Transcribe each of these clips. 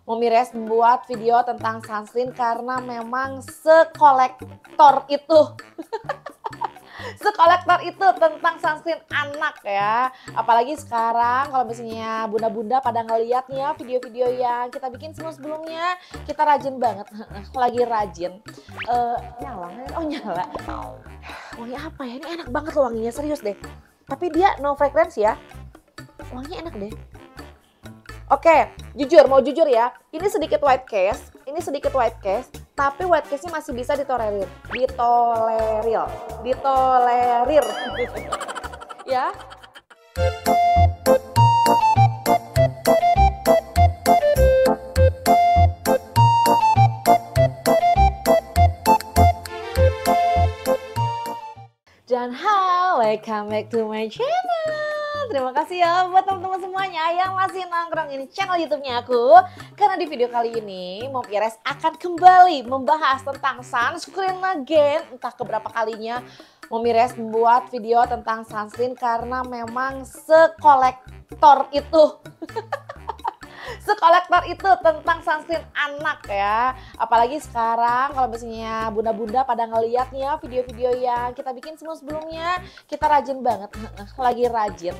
Momires membuat video tentang sunscreen karena memang sekolektor itu tentang sunscreen anak ya. Apalagi sekarang kalau misalnya bunda-bunda pada ngeliat nih ya video-video yang kita bikin sebelumnya, kita rajin banget. Lagi rajin. Nyala, oh nyala. Wangi apa ya? Ini enak banget loh wanginya, serius deh. Tapi dia no fragrance ya. Wanginya enak deh. Oke, mau jujur ya, ini sedikit white case, tapi white case-nya masih bisa ditolerir. Ya. Dan welcome back to my channel. Terima kasih ya buat teman-teman semuanya yang masih nongkrong ini channel YouTube-nya aku. Karena di video kali ini Momires akan kembali membahas tentang sunscreen again. Entah keberapa kalinya Momires membuat video tentang sunscreen karena memang sekolektor itu tentang sunscreen anak ya. Apalagi sekarang kalau misalnya bunda-bunda pada ngeliat nih ya video-video yang kita bikin sebelumnya, kita rajin banget. Lagi rajin.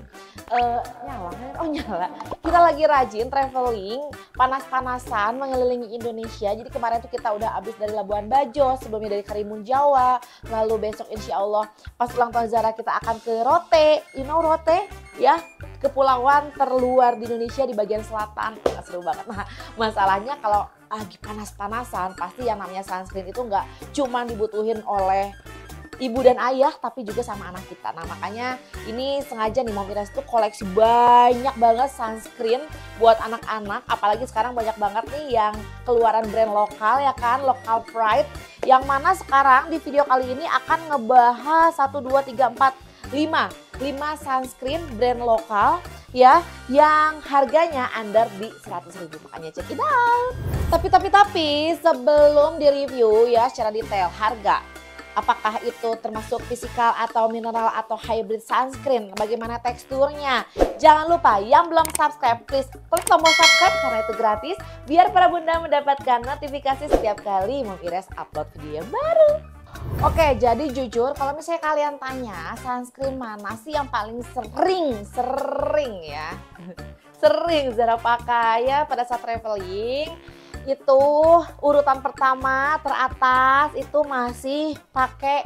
Nyala. Kita lagi rajin traveling, panas-panasan mengelilingi Indonesia. Jadi kemarin tuh kita udah habis dari Labuan Bajo, sebelumnya dari Karimun Jawa. Lalu besok insya Allah pas ulang tahun Zara kita akan ke Rote. You know Rote? Ya, kepulauan terluar di Indonesia di bagian selatan. Seru banget. Nah, masalahnya kalau lagi panas-panasan pasti yang namanya sunscreen itu nggak cuma dibutuhin oleh ibu dan ayah tapi juga sama anak kita. Nah, makanya ini sengaja nih Momires tuh koleksi banyak banget sunscreen buat anak-anak. Apalagi sekarang banyak banget nih yang keluaran brand lokal ya kan, local pride. Yang mana sekarang di video kali ini akan ngebahas 1, 2, 3, 4, 5 sunscreen brand lokal ya yang harganya under di 100.000, makanya check it out. Tapi sebelum di review ya secara detail harga, apakah itu termasuk fisikal atau mineral atau hybrid sunscreen, bagaimana teksturnya, jangan lupa yang belum subscribe please klik tombol subscribe karena itu gratis biar para bunda mendapatkan notifikasi setiap kali Momires upload video baru. Oke, jadi jujur kalau misalnya kalian tanya sunscreen mana sih yang paling sering ya sering Zara pakai ya pada saat traveling, itu urutan pertama teratas itu masih pakai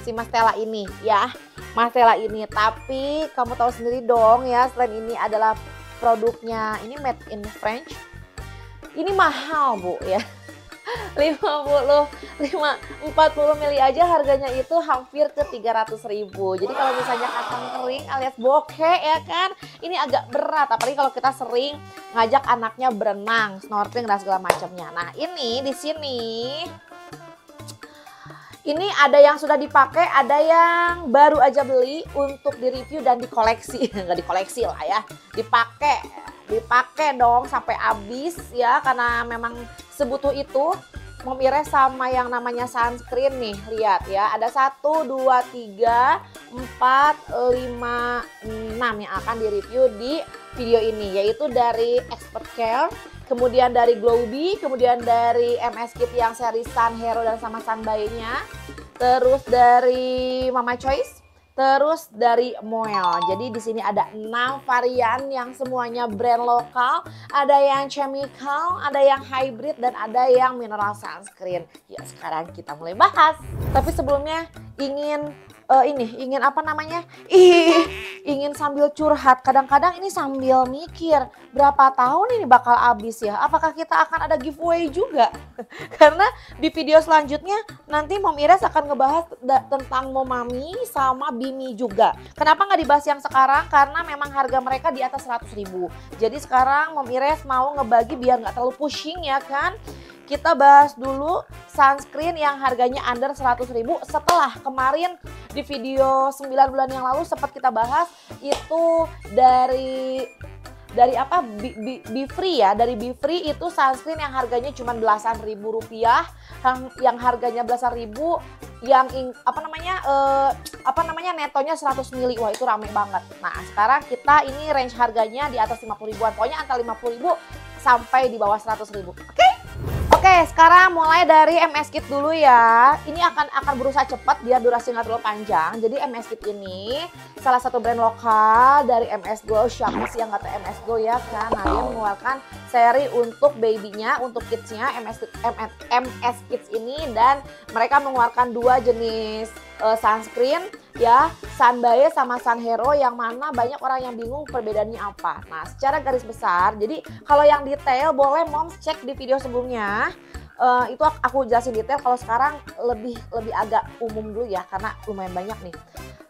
si Mastela ini ya, Mastela ini. Tapi kamu tahu sendiri dong ya, selain ini adalah produknya ini made in French, ini mahal Bu ya. 40 mili aja harganya itu hampir ke 300.000. Jadi kalau misalnya kacang kering alias bokeh ya kan, ini agak berat apalagi kalau kita sering ngajak anaknya berenang, snorkeling dan segala macamnya. Nah, ini di sini ini ada yang sudah dipakai, ada yang baru aja beli untuk direview dan dikoleksi. Nggak dikoleksi lah ya, dipakai dong sampai habis ya, karena memang sebutuh itu Momires sama yang namanya sunscreen nih. Lihat ya, ada 1, 2, 3, 4, 5, 6 yang akan direview di video ini, yaitu dari Expert Care, kemudian dari Glowbee, kemudian dari MS Kit yang seri Sun Hero dan sama Sunbae-nya, terus dari Mama Choice, terus dari Moel. Jadi di sini ada 6 varian yang semuanya brand lokal, ada yang chemical, ada yang hybrid dan ada yang mineral sunscreen. Ya, sekarang kita mulai bahas. Tapi sebelumnya ingin ingin sambil curhat. Kadang-kadang ini sambil mikir berapa tahun ini bakal habis ya. Apakah kita akan ada giveaway juga? Karena di video selanjutnya nanti Momires akan ngebahas tentang Momami sama Bimi juga. Kenapa nggak dibahas yang sekarang? Karena memang harga mereka di atas 100.000. Jadi sekarang Momires mau ngebagi biar nggak terlalu pushing ya kan. Kita bahas dulu sunscreen yang harganya under 100.000 setelah kemarin di video 9 bulan yang lalu sempat kita bahas itu dari apa Be Free ya, dari Be Free itu sunscreen yang harganya cuma belasan ribu rupiah, yang harganya belasan ribu, yang netonya 100 mili. Wah, itu rame banget. Nah, sekarang kita ini range harganya di atas 50 ribuan, pokoknya antara 50 ribu sampai di bawah 100.000. Oke, sekarang mulai dari MS Kit dulu ya. Ini akan berusaha cepat biar durasi nggak terlalu panjang. Jadi MS Kit ini salah satu brand lokal dari MS Go. Siapa sih yang kata MS Go ya kan? Nah, dia mengeluarkan seri untuk babynya, untuk kidsnya MS Kids ini, dan mereka mengeluarkan dua jenis sunscreen ya, Sunbae sama Sunhero, yang mana banyak orang yang bingung perbedaannya apa. Nah, secara garis besar, jadi kalau yang detail boleh moms cek di video sebelumnya. Itu aku jelasin detail. Kalau sekarang lebih agak umum dulu ya, karena lumayan banyak nih.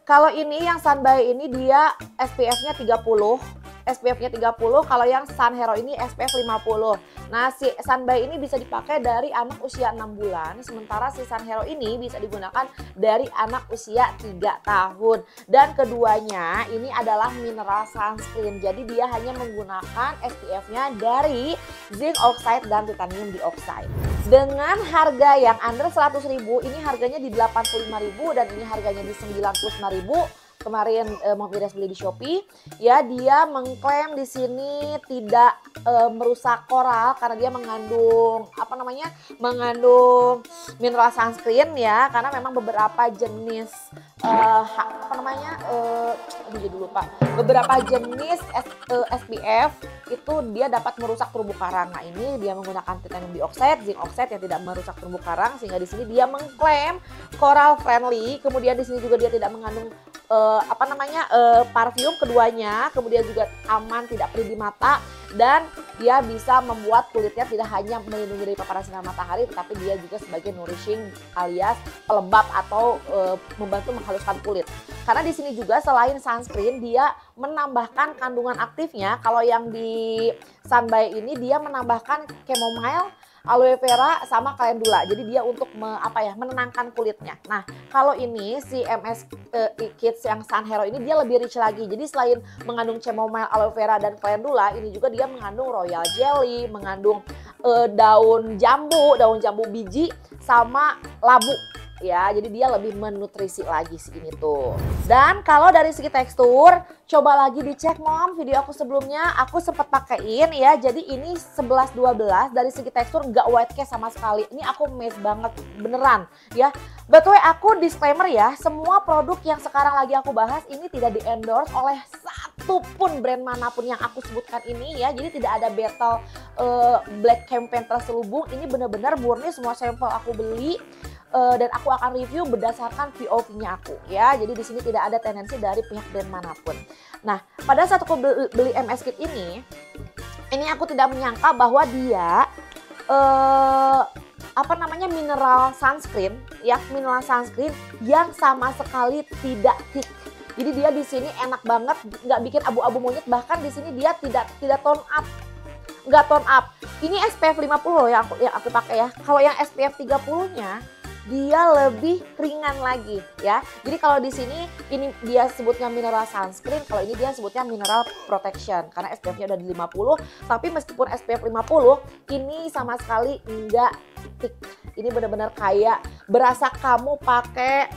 Kalau ini yang Sunbae ini dia SPF-nya 30. SPF-nya 30, kalau yang Sunhero ini SPF 50. Nah, si Sunbae ini bisa dipakai dari anak usia 6 bulan, sementara si Sunhero ini bisa digunakan dari anak usia 3 tahun. Dan keduanya ini adalah mineral sunscreen, jadi dia hanya menggunakan SPF-nya dari zinc oxide dan titanium dioxide. Dengan harga yang under 100.000, ini harganya di 85.000 dan ini harganya di 95.000. Kemarin Mom Ires beli di Shopee ya. Dia mengklaim di sini tidak merusak koral karena dia mengandung mengandung mineral sunscreen ya, karena memang beberapa jenis beberapa jenis SPF itu dia dapat merusak terumbu karang. Nah, ini dia menggunakan titanium dioxide, zinc oxide yang tidak merusak terumbu karang, sehingga di sini dia mengklaim coral friendly. Kemudian di sini juga dia tidak mengandung parfum keduanya, kemudian juga aman, tidak perih di mata, dan dia bisa membuat kulitnya tidak hanya melindungi dari paparan sinar matahari, tetapi dia juga sebagai nourishing alias pelembab atau membantu menghaluskan kulit. Karena di sini juga selain sunscreen dia menambahkan kandungan aktifnya. Kalau yang di Sunbae ini dia menambahkan chamomile, aloe vera sama calendula. Jadi dia untuk menenangkan kulitnya. Nah, kalau ini si MS Kids yang Sunhero ini dia lebih rich lagi. Jadi selain mengandung chamomile, aloe vera dan calendula, ini juga dia mengandung royal jelly, mengandung daun jambu biji sama labu. Ya, jadi dia lebih menutrisi lagi sih ini tuh. Dan kalau dari segi tekstur, coba lagi dicek Mom video aku sebelumnya, aku sempat pakein ya. Jadi ini 11-12, dari segi tekstur nggak white cast sama sekali. Ini aku amazed banget beneran ya. Betul, aku disclaimer ya, semua produk yang sekarang lagi aku bahas ini tidak di endorse oleh satupun brand manapun yang aku sebutkan ini ya. Jadi tidak ada battle black campaign terselubung. Ini bener-bener murni semua sampel aku beli. Dan aku akan review berdasarkan POV-nya aku ya. Jadi di sini tidak ada tendensi dari pihak brand manapun. Nah, pada saat aku beli MS Kit ini aku tidak menyangka bahwa dia mineral sunscreen ya, mineral sunscreen yang sama sekali tidak thick. Jadi dia di sini enak banget, nggak bikin abu-abu monyet, bahkan di sini dia tidak tone up. Nggak tone up. Ini SPF 50 loh yang aku pakai ya. Kalau yang SPF 30-nya dia lebih ringan lagi ya. Jadi kalau di sini ini dia sebutnya mineral sunscreen, kalau ini dia sebutnya mineral protection karena SPF-nya udah di 50. Tapi meskipun SPF 50, ini sama sekali enggak thick. Ini benar-benar kayak berasa kamu pakai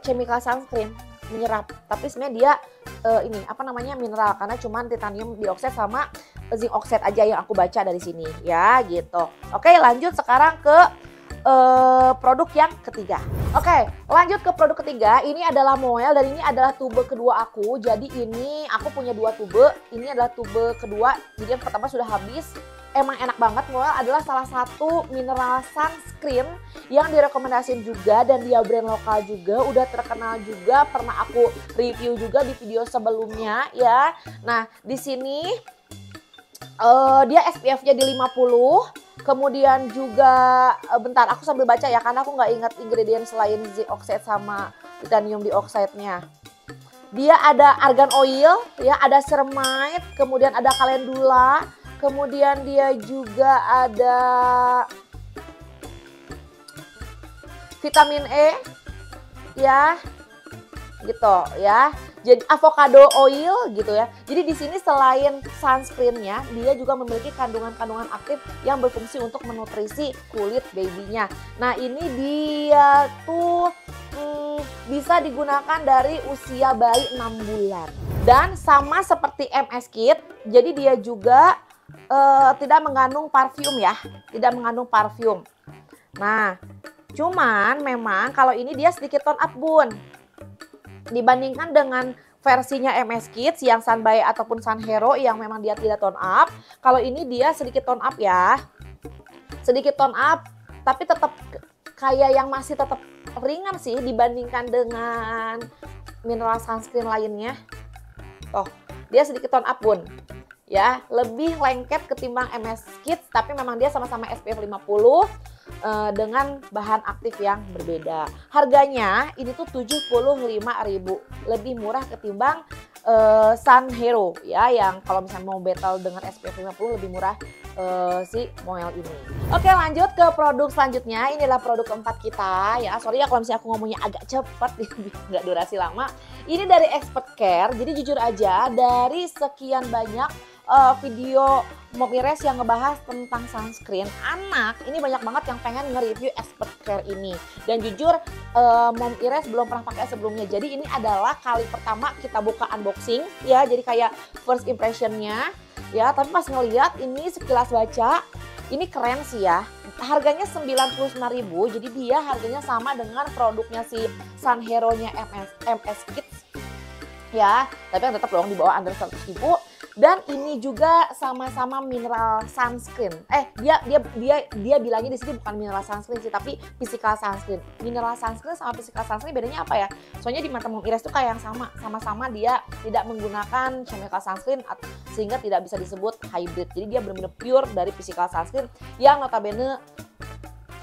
chemical sunscreen, menyerap. Tapi sebenarnya dia mineral karena cuman titanium dioxide sama zinc oxide aja yang aku baca dari sini ya gitu. Oke, lanjut sekarang ke produk yang ketiga. Oke, lanjut ke produk ketiga. Ini adalah Moel dan ini adalah tube kedua aku. Jadi ini aku punya dua tube. Ini adalah tube kedua. Jadi yang pertama sudah habis. Emang enak banget. Moel adalah salah satu mineral sunscreen yang direkomendasiin juga, dan dia brand lokal juga, udah terkenal juga, pernah aku review juga di video sebelumnya ya. Nah, di sini dia SPF-nya di 50. Kemudian juga bentar aku sambil baca ya karena aku nggak ingat ingredient selain zinc oxide sama titanium dioxide-nya. Dia ada argan oil ya, ada ceramide, kemudian ada calendula, kemudian dia juga ada vitamin E ya. Gitu ya. Jadi avocado oil gitu ya. Jadi di sini selain sunscreen-nya, dia juga memiliki kandungan-kandungan aktif yang berfungsi untuk menutrisi kulit babynya. Nah, ini dia tuh bisa digunakan dari usia bayi 6 bulan. Dan sama seperti MS Kit, jadi dia juga tidak mengandung parfum ya, tidak mengandung parfum. Nah, cuman memang kalau ini dia sedikit tone up bun. Dibandingkan dengan versinya MS Kids yang Sunbae ataupun Sun Hero yang memang dia tidak tone up. Kalau ini dia sedikit tone up ya. Sedikit tone up, tapi tetap kayak yang masih tetap ringan sih dibandingkan dengan mineral sunscreen lainnya. Tuh, dia sedikit tone up bun. Ya, lebih lengket ketimbang MS Kids, tapi memang dia sama-sama SPF 50 dengan bahan aktif yang berbeda. Harganya ini tuh 75.000, lebih murah ketimbang Sun Hero ya, yang kalau misalnya mau battle dengan SPF 50 lebih murah si Moel ini. Oke, lanjut ke produk selanjutnya. Ini adalah produk keempat kita ya. Sorry ya kalau misalnya aku ngomongnya agak cepat, nggak durasi lama. Ini dari Expert Care. Jadi jujur aja dari sekian banyak video Mom Ires yang ngebahas tentang sunscreen anak, ini banyak banget yang pengen nge-review Expert Care ini. Dan jujur Mom Ires belum pernah pakai sebelumnya. Jadi ini adalah kali pertama kita buka unboxing ya. Jadi kayak first impressionnya ya. Tapi pas ngeliat ini sekilas baca, ini keren sih ya. Harganya 99.000, jadi dia harganya sama dengan produknya si Sun Hero-nya MS Kids ya. Tapi yang tetap dong di bawah under 100.000. Dan ini juga sama-sama mineral sunscreen. Dia bilangnya di sini bukan mineral sunscreen sih, tapi physical sunscreen. Mineral sunscreen sama physical sunscreen bedanya apa ya? Soalnya di mata Mom Ires tuh kayak yang sama-sama dia tidak menggunakan chemical sunscreen sehingga tidak bisa disebut hybrid. Jadi dia benar-benar pure dari physical sunscreen yang notabene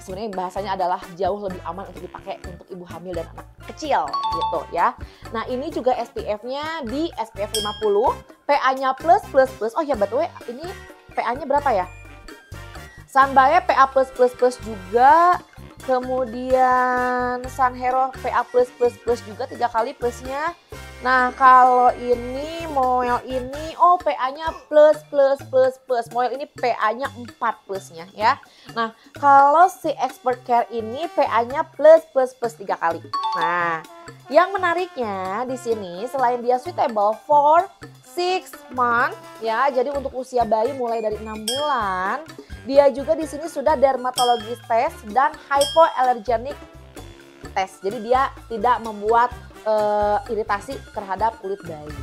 sebenarnya bahasanya adalah jauh lebih aman untuk dipakai untuk ibu hamil dan anak kecil gitu ya. Nah, ini juga SPF-nya di SPF 50, PA-nya plus. Oh ya, betul, ini PA-nya berapa ya? Sunbae PA plus juga. Kemudian Sun Hero PA plus juga 3 kali plusnya. Nah, kalau ini Moel ini PA-nya plus. Moel ini PA-nya 4 plusnya ya. Nah, kalau si Expert Care ini PA-nya plus 3 kali. Nah, yang menariknya di sini selain dia suitable for 6 months ya, jadi untuk usia bayi mulai dari 6 bulan, dia juga di sini sudah dermatologis test dan hypoallergenic test. Jadi dia tidak membuat iritasi terhadap kulit bayi.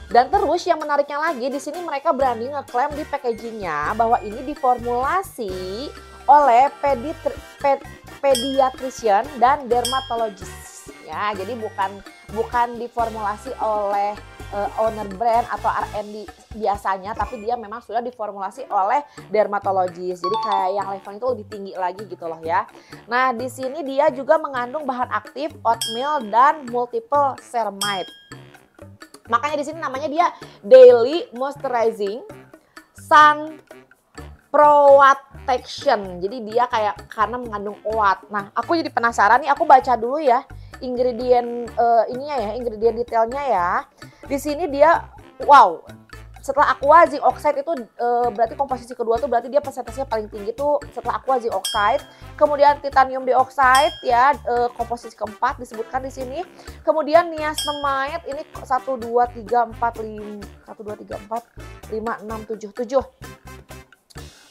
Dan terus yang menariknya lagi di sini mereka berani ngeklaim di packagingnya bahwa ini diformulasi oleh pediatrician dan dermatologis ya. Jadi bukan diformulasi oleh owner brand atau R&D biasanya, tapi dia memang sudah diformulasi oleh dermatologis. Jadi kayak yang levelnya itu lebih tinggi lagi gitu loh ya. Nah, di sini dia juga mengandung bahan aktif oatmeal dan multiple ceramide. Makanya di sini namanya dia Daily Moisturizing Sun Protection. Jadi dia kayak karena mengandung oat. Nah, aku jadi penasaran nih, aku baca dulu ya ingredient ingredient detailnya ya. Di sini dia wow, setelah aqua zinc oxide itu berarti komposisi kedua tuh berarti dia persentasenya paling tinggi tuh setelah aqua zinc oxide. Kemudian titanium dioxide ya, komposisi keempat disebutkan di sini. Kemudian niacinamide ini 1 2 3 4 5 6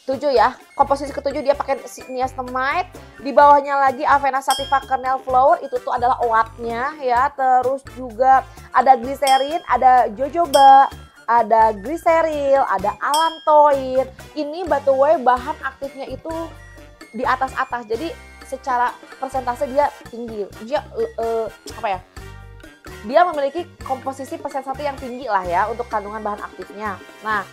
7 ya, komposisi ketujuh dia pakai niacinamide. Di bawahnya lagi Avena Sativa Kernel Flour, itu tuh adalah oatnya ya. Terus juga ada gliserin, ada jojoba, ada gliseril, ada allantoin. Ini by the way bahan aktifnya itu di atas-atas, jadi secara persentase dia tinggi. Dia dia memiliki komposisi persentase yang tinggi lah ya untuk kandungan bahan aktifnya. Nah,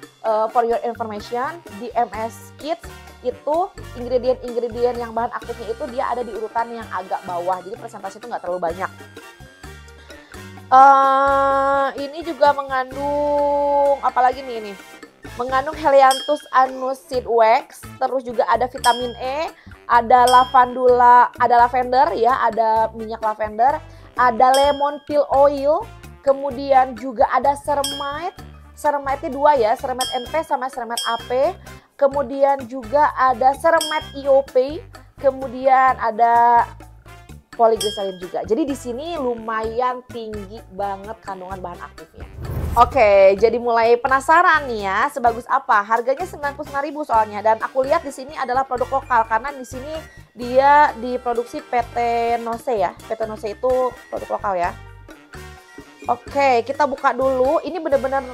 for your information, di MS Kids itu ingredient yang bahan aktifnya itu dia ada di urutan yang agak bawah, jadi persentase itu nggak terlalu banyak. Ini juga mengandung apalagi nih ini? Mengandung Helianthus annuus seed wax, terus juga ada vitamin E, ada lavender ya, ada minyak lavender, ada lemon peel oil, kemudian juga ada ceramide. Ceramide-nya 2 ya, ceramide NP sama ceramide AP. Kemudian juga ada ceramide IOP, kemudian ada poliglycerin juga. Jadi di sini lumayan tinggi banget kandungan bahan aktifnya. Oke, jadi mulai penasaran nih ya, sebagus apa? Harganya 99.000 soalnya, dan aku lihat di sini adalah produk lokal karena di sini dia diproduksi PT Nose ya. PT Nose itu produk lokal ya. Oke, kita buka dulu. Ini bener-bener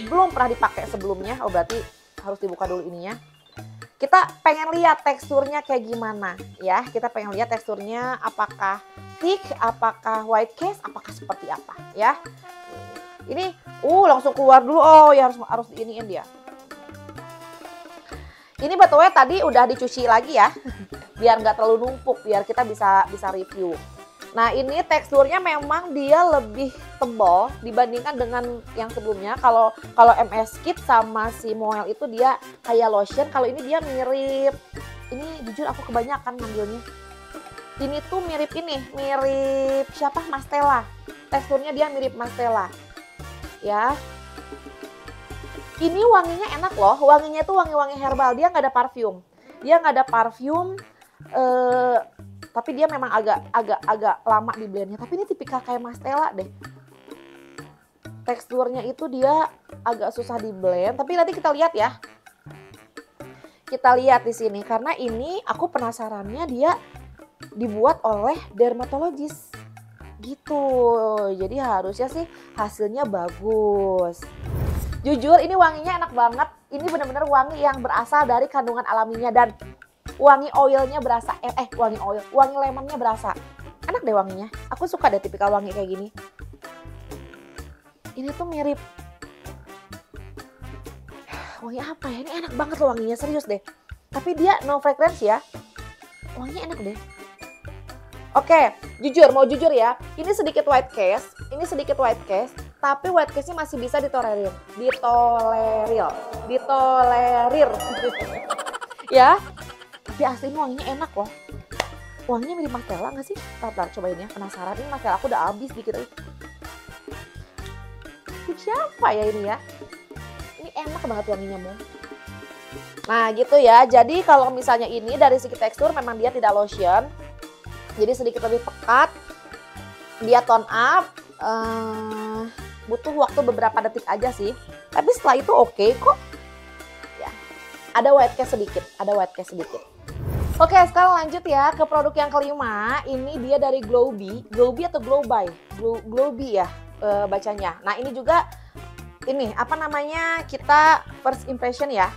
belum pernah dipakai sebelumnya. Oh, berarti harus dibuka dulu ininya. Kita pengen lihat teksturnya kayak gimana ya. Kita pengen lihat teksturnya apakah thick, apakah white case, apakah seperti apa ya. Ini langsung keluar dulu. Oh ya, harus diiniin dia. Ini betulnya tadi udah dicuci lagi ya. Biar nggak terlalu numpuk, biar kita bisa review. Nah, ini teksturnya memang dia lebih tebal dibandingkan dengan yang sebelumnya. Kalau MS Kit sama si Moel itu dia kayak lotion, kalau ini dia mirip. Ini jujur aku kebanyakan ngambilnya. Ini tuh mirip siapa? Mastela. Teksturnya dia mirip Mastela. Ya, ini wanginya enak loh. Wanginya tuh wangi-wangi herbal. Dia nggak ada parfum. Tapi dia memang agak lama di blendnya. Tapi ini tipikal kayak Mastela deh. Teksturnya itu dia agak susah di blend. Tapi nanti kita lihat ya. Kita lihat di sini karena ini aku penasarannya dia dibuat oleh dermatologis. Gitu, jadi harusnya sih hasilnya bagus. Jujur ini wanginya enak banget. Ini bener-bener wangi yang berasal dari kandungan alaminya dan wangi oilnya berasa. Wangi lemonnya berasa. Enak deh wanginya. Aku suka deh tipikal wangi kayak gini. Ini tuh mirip. Wangi apa ya? Ini enak banget loh wanginya, serius deh. Tapi dia no fragrance ya. Wanginya enak deh. Oke, mau jujur ya, ini sedikit white case, tapi white case-nya masih bisa ditolerir. Ya, tapi asli ini wanginya enak loh. Wanginya mirip Mastela nggak sih? Bentar, cobain ya, penasaran. Ini Mastela aku udah habis dikit lagi. Siapa ya ini ya? Ini enak banget wanginya, Mon. Nah gitu ya, jadi kalau misalnya ini dari segi tekstur memang dia tidak lotion. Jadi sedikit lebih pekat, dia tone up, butuh waktu beberapa detik aja sih. Tapi setelah itu oke kok. Ya, ada white cast sedikit. Oke, sekarang lanjut ya ke produk yang kelima. Ini dia dari Glowbee atau Glowbee ya bacanya. Nah ini juga kita first impression ya.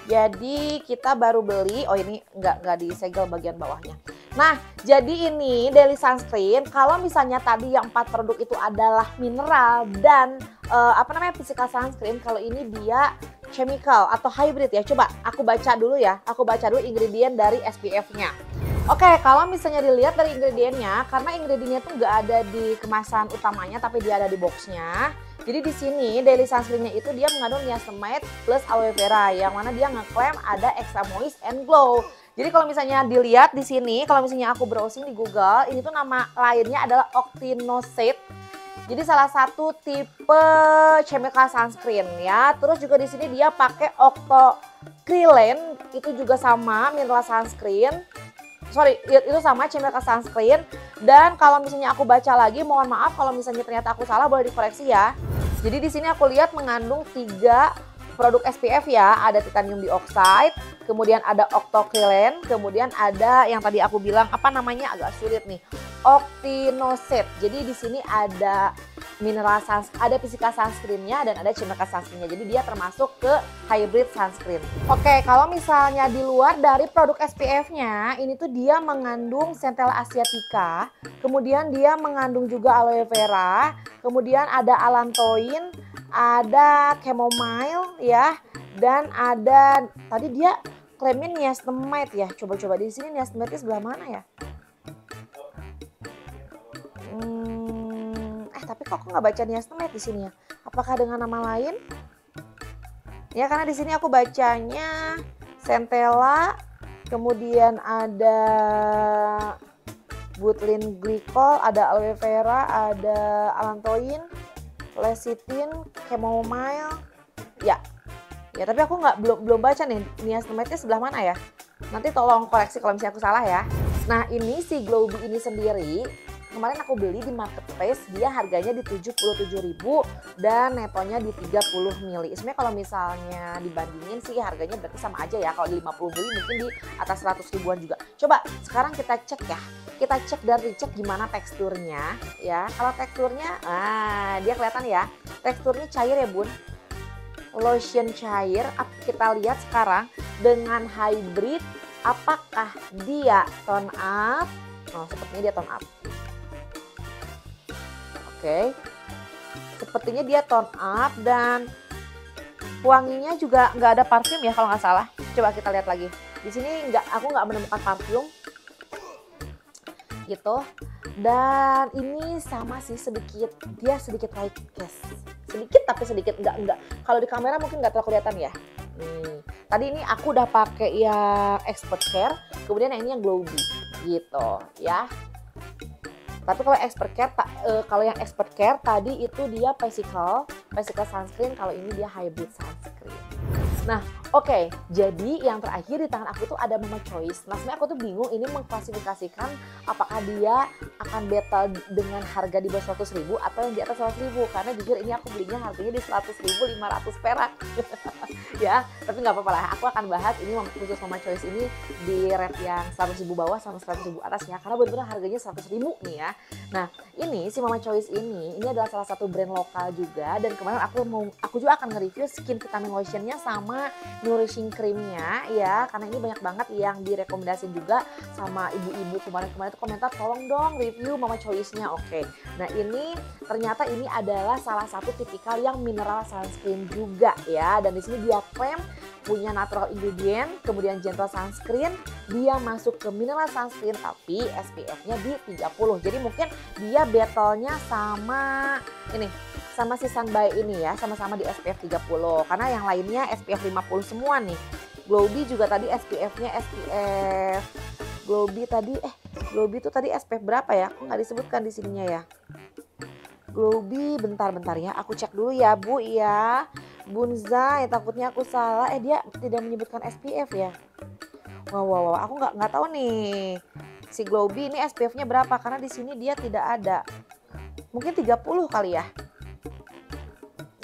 Jadi kita baru beli, ini nggak disegel bagian bawahnya. Nah, jadi ini daily sunscreen. Kalau misalnya tadi yang 4 produk itu adalah mineral dan physical sunscreen, kalau ini dia chemical atau hybrid ya. Coba aku baca dulu ya. Aku baca dulu ingredient dari SPF-nya. Oke, kalau misalnya dilihat dari ingredientnya, karena ingredientnya tuh nggak ada di kemasan utamanya, tapi dia ada di boxnya. Jadi di sini daily sunscreen-nya itu dia mengandung niacinamide plus aloe vera, yang mana dia ngeklaim ada extra moist and glow. Jadi kalau misalnya dilihat di sini, kalau misalnya aku browsing di Google, ini tuh nama lainnya adalah Octinoxate. Jadi salah satu tipe chemical sunscreen ya. Terus juga di sini dia pakai octocrylene, itu juga sama mineral sunscreen. Itu sama chemical sunscreen. Dan kalau misalnya aku baca lagi, mohon maaf kalau misalnya ternyata aku salah, boleh dikoreksi ya. Jadi di sini aku lihat mengandung 3 produk SPF ya, ada titanium dioxide, kemudian ada octocrylene, kemudian ada yang tadi aku bilang agak sulit nih, Octinoxate. Jadi di sini ada ada physical sunscreen-nya dan ada chemical sunscreen-nya. Jadi dia termasuk ke hybrid sunscreen. Oke, kalau misalnya di luar dari produk SPF-nya, ini tuh dia mengandung Centella asiatica, kemudian dia mengandung juga aloe vera, kemudian ada allantoin, ada chamomile ya, dan ada tadi dia klaimnya niacinamide ya. Coba-coba di sini niacinamide sebelah mana ya? Tapi kok aku nggak baca niacinamide di sini ya? Apakah dengan nama lain? Ya karena di sini aku bacanya Centella, kemudian ada butylene glycol, ada aloe vera, ada allantoin, lecithin, chamomile, ya tapi aku belum baca nih niacinamide-nya sebelah mana ya. Nanti tolong koreksi kalau misalnya aku salah ya. Nah ini si Glowbee ini sendiri kemarin aku beli di marketplace, dia harganya di 77.000 dan netonya di 30 mili. Sebenarnya kalau misalnya dibandingin sih harganya berarti sama aja ya. Kalau di 50 mili mungkin di atas 100 ribuan juga. Coba sekarang kita cek ya. Kita cek dan dicek gimana teksturnya ya. Kalau teksturnya, dia kelihatan ya. Teksturnya cair ya bun. Lotion cair. Kita lihat sekarang dengan hybrid. Apakah dia tone up? Oh, sepertinya dia tone up. Oke. Sepertinya dia tone up dan wanginya juga nggak ada parfum ya kalau nggak salah. Coba kita lihat lagi. Di sini aku nggak menemukan parfum. Gitu. Dan ini sama sih sedikit, dia sedikit white cast. Sedikit tapi sedikit enggak. Kalau di kamera mungkin nggak terlalu kelihatan ya. Tadi ini aku udah pakai yang expert care, kemudian yang ini yang glow bee gitu ya. Tapi kalau yang expert care tadi itu dia physical sunscreen, kalau ini dia hybrid sunscreen. Nah, oke, jadi yang terakhir di tangan aku tuh ada Mama Choice. Nah, sebenarnya aku tuh bingung ini mengklasifikasikan apakah dia akan battle dengan harga di bawah 100.000 atau yang di atas 100.000. Karena jujur ini aku belinya harganya di 100.500 perak. Ya, tapi nggak apa-apa lah. Aku akan bahas ini khusus Mama Choice ini di rate yang 100.000 bawah sama 100.000 atas ya. Karena benar-benar harganya 100.000 nih ya. Nah, ini si Mama Choice ini adalah salah satu brand lokal juga. Dan kemarin aku juga akan nge-review skin vitamin lotionnya sama nourishing creamnya ya, karena ini banyak banget yang direkomendasiin juga sama ibu-ibu kemarin itu komentar, tolong dong review Mama Choice-nya. Oke. Nah, ini ternyata ini adalah salah satu tipikal yang mineral sunscreen juga ya, dan di sini dia klaim punya natural ingredient, kemudian gentle sunscreen, dia masuk ke mineral sunscreen tapi SPF-nya di 30. Jadi mungkin dia battle-nya sama ini, sama si Sunby ini ya, sama-sama di SPF 30. Karena yang lainnya SPF 50 semua nih. Glow bee juga tadi SPF-nya SPF Glow bee itu tadi SPF berapa ya? Kok nggak disebutkan di sininya ya? Glow bee bentar ya, aku cek dulu ya Bu ya. Bunza, ya takutnya aku salah. Dia tidak menyebutkan SPF ya. Wow, aku nggak tahu nih. Si Glow bee ini SPF-nya berapa? Karena di sini dia tidak ada. Mungkin 30 kali ya.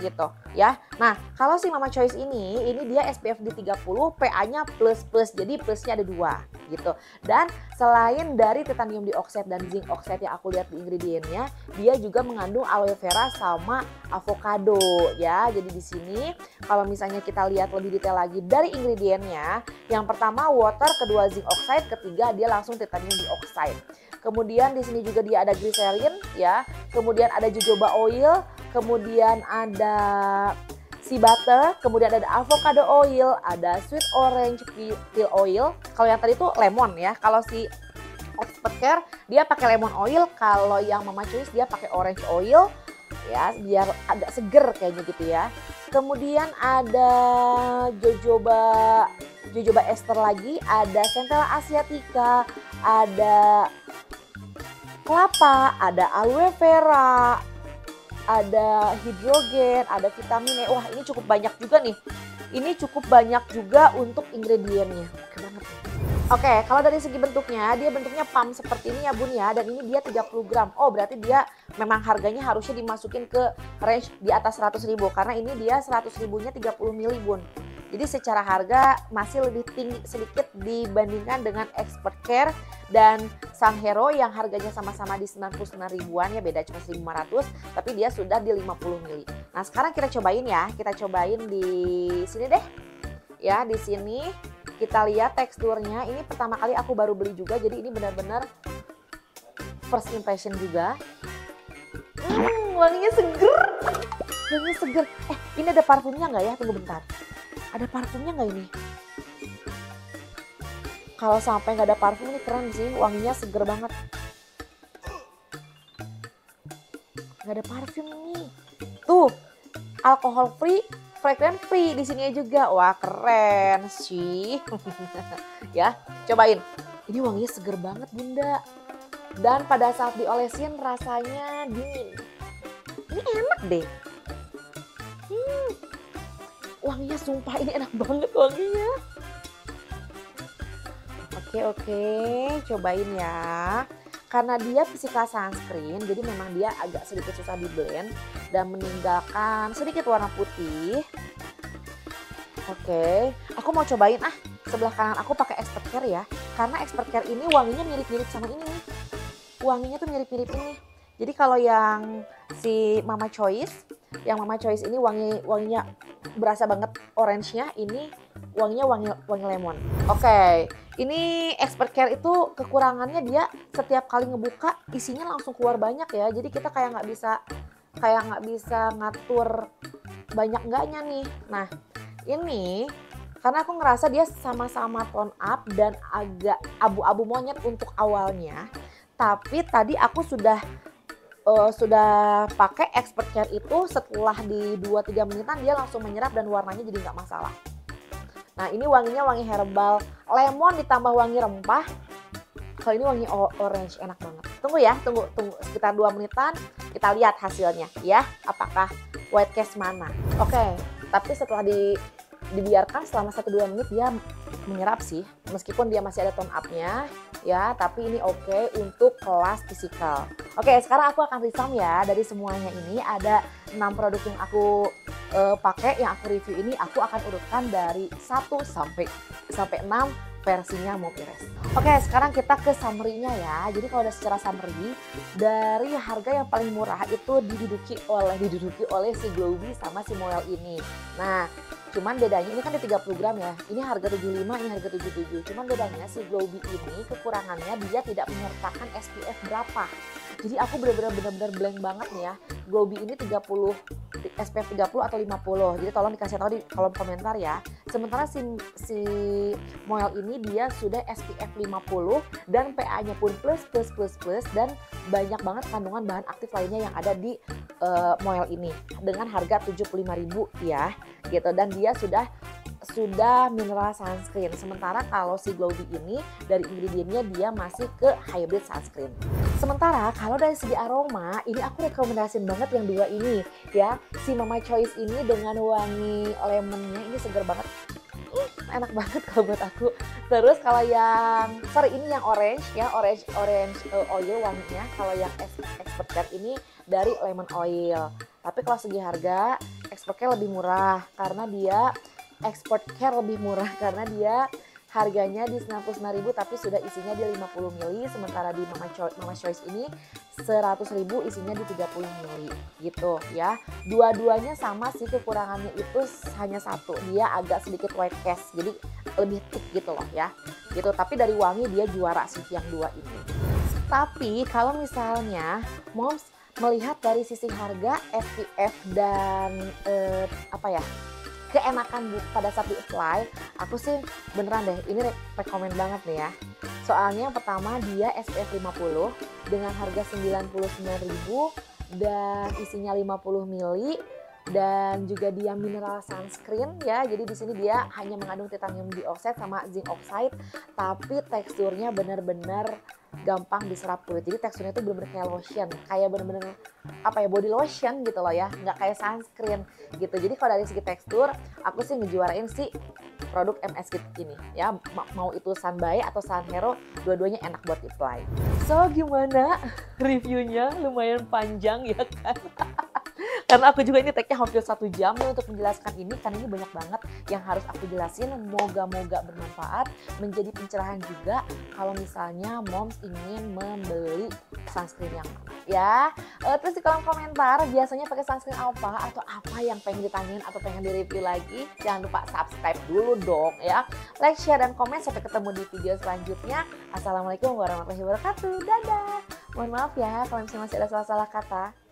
Gitu ya. Nah, kalau si Mama Choice ini dia SPF di 30, PA-nya plus, jadi plusnya ada 2 gitu. Dan selain dari titanium dioxide dan zinc oxide yang aku lihat di ingredientnya, dia juga mengandung aloe vera sama avocado ya. Jadi di sini kalau misalnya kita lihat lebih detail lagi dari ingredientnya, yang pertama water, kedua zinc oxide, ketiga dia langsung titanium dioxide. Kemudian di sini juga dia ada glycerin ya, kemudian ada jojoba oil, kemudian ada sea butter, kemudian ada avocado oil, ada sweet orange peel oil. Kalau yang tadi itu lemon ya. Kalau si expert care dia pakai lemon oil, kalau yang Mama Choice dia pakai orange oil ya, biar agak seger kayaknya gitu ya. Kemudian ada jojoba ester lagi, ada centella asiatica, ada kelapa, ada aloe vera, ada hidrogen, ada vitamin E. Wah, ini cukup banyak juga nih. Ini cukup banyak juga untuk ingredientnya. Oke banget. Oke, kalau dari segi bentuknya, dia bentuknya pump seperti ini ya Bun ya. Dan ini dia 30 gram. Oh, berarti dia memang harganya harusnya dimasukin ke range di atas 100.000. Karena ini dia 100.000-nya 30 mili Bun. Jadi secara harga masih lebih tinggi sedikit dibandingkan dengan Expert Care dan Sun Hero yang harganya sama-sama di 99 ribuan ya, beda cuma 1.500, tapi dia sudah di 50 mili. Nah, sekarang kita cobain ya. Kita cobain di sini deh. Ya, di sini kita lihat teksturnya. Ini pertama kali aku baru beli juga, jadi ini benar-benar first impression juga. Wanginya seger. Wanginya seger. Ini ada parfumnya nggak ya? Tunggu bentar. Ada parfumnya nggak ini? Kalau sampai nggak ada parfum ini keren sih, wanginya seger banget. Nggak ada parfum nih. Tuh, alkohol free, fragrance free di sini juga. Wah, keren sih. Ya, cobain. Ini wanginya seger banget Bunda. Dan pada saat diolesin rasanya dingin. Ini enak deh. Wanginya sumpah ini enak banget wanginya. Oke, cobain ya. Karena dia physical sunscreen, jadi memang dia agak sedikit susah di blend dan meninggalkan sedikit warna putih. Oke, aku mau cobain sebelah kanan aku pakai Expert Care ya. Karena Expert Care ini wanginya mirip-mirip sama ini nih. Wanginya tuh mirip-mirip ini. Jadi kalau yang si Mama Choice, ini wanginya berasa banget orange-nya, ini wanginya wangi lemon. Oke, ini Expert Care itu kekurangannya dia setiap kali ngebuka isinya langsung keluar banyak ya. Jadi kita kayak nggak bisa ngatur banyak enggaknya nih. Nah, ini karena aku ngerasa dia sama-sama tone up dan agak abu-abu monyet untuk awalnya. Tapi tadi aku sudah pakai Expert Care itu, setelah di 2-3 menitan dia langsung menyerap dan warnanya jadi nggak masalah. Nah, ini wanginya wangi herbal lemon ditambah wangi rempah. Kalau ini wangi orange, enak banget. Tunggu ya, tunggu sekitar 2 menitan kita lihat hasilnya ya, apakah white cast mana. Oke, tapi setelah dibiarkan selama 1-2 menit dia menyerap sih, meskipun dia masih ada tone up-nya ya, tapi ini oke untuk kelas fisikal. Oke, sekarang aku akan resum ya. Dari semuanya ini ada 6 produk yang aku pakai, yang aku review ini aku akan urutkan dari 1 sampai 6 versinya Mopirez. Oke, sekarang kita ke summary-nya ya. Jadi kalau udah secara summary, dari harga yang paling murah itu diduduki oleh si Glowbee sama si Moel ini. Nah, cuman bedanya ini kan di 30 gram ya. Ini harga 75, ini harga 77. Cuman bedanya si Glowbee ini kekurangannya dia tidak menyertakan SPF berapa. Jadi aku benar-benar blank banget nih ya. Glowbee ini 30 SPF 30 atau 50. Jadi tolong dikasih tahu di kolom komentar ya. Sementara si Moel ini dia sudah SPF 50 dan PA-nya pun plus dan banyak banget kandungan bahan aktif lainnya yang ada di Moel ini dengan harga 75.000 ya gitu, dan dia sudah mineral sunscreen. Sementara kalau si Glowbee ini dari ingredientnya dia masih ke hybrid sunscreen. Sementara kalau dari segi aroma, ini aku rekomendasiin banget yang 2 ini ya. Si Mama Choice ini dengan wangi lemonnya ini seger banget. Enak banget kalau buat aku. Terus kalau yang ini yang orange ya, orange oil wanginya. Kalau yang Expert Care ini dari lemon oil. Tapi kalau segi harga, Expert Care lebih murah karena dia harganya di 99.000 tapi sudah isinya di 50 ml, sementara di Mama Choice ini 100.000 isinya di 30 ml gitu ya. Dua-duanya sama sih, kekurangannya itu hanya satu, dia agak sedikit white cast, jadi lebih thick gitu loh ya. Gitu, tapi dari wangi dia juara sih yang 2 ini. Tapi kalau misalnya Moms melihat dari sisi harga, SPF dan keenakan pada saat di-apply, aku sih beneran deh, ini rekomen banget nih ya. Soalnya yang pertama dia SPF 50 dengan harga 99.000 dan isinya 50 ml dan juga dia mineral sunscreen ya. Jadi di sini dia hanya mengandung titanium dioxide sama zinc oxide, tapi teksturnya bener-bener gampang diserap kulit. Jadi teksturnya itu bener-bener kayak lotion, kayak bener-bener body lotion gitu loh ya, nggak kayak sunscreen gitu. Jadi kalau dari segi tekstur, aku sih ngejuarain si produk MS Kit ini ya. Mau itu Sunbae atau Sunhero, dua-duanya enak buat di-apply. So gimana reviewnya? Lumayan panjang ya kan? Karena aku juga ini tag-nya hampir 1 jam nih untuk menjelaskan ini, karena ini banyak banget yang harus aku jelasin. Moga-moga bermanfaat, menjadi pencerahan juga kalau misalnya Moms ingin membeli sunscreen yang mana ya. Terus di kolom komentar biasanya pakai sunscreen apa atau apa yang pengen ditanyain atau pengen direview lagi. Jangan lupa subscribe dulu dong ya. Like, share, dan komen. Sampai ketemu di video selanjutnya. Assalamualaikum warahmatullahi wabarakatuh. Dadah. Mohon maaf ya kalau misalnya masih ada salah-salah kata.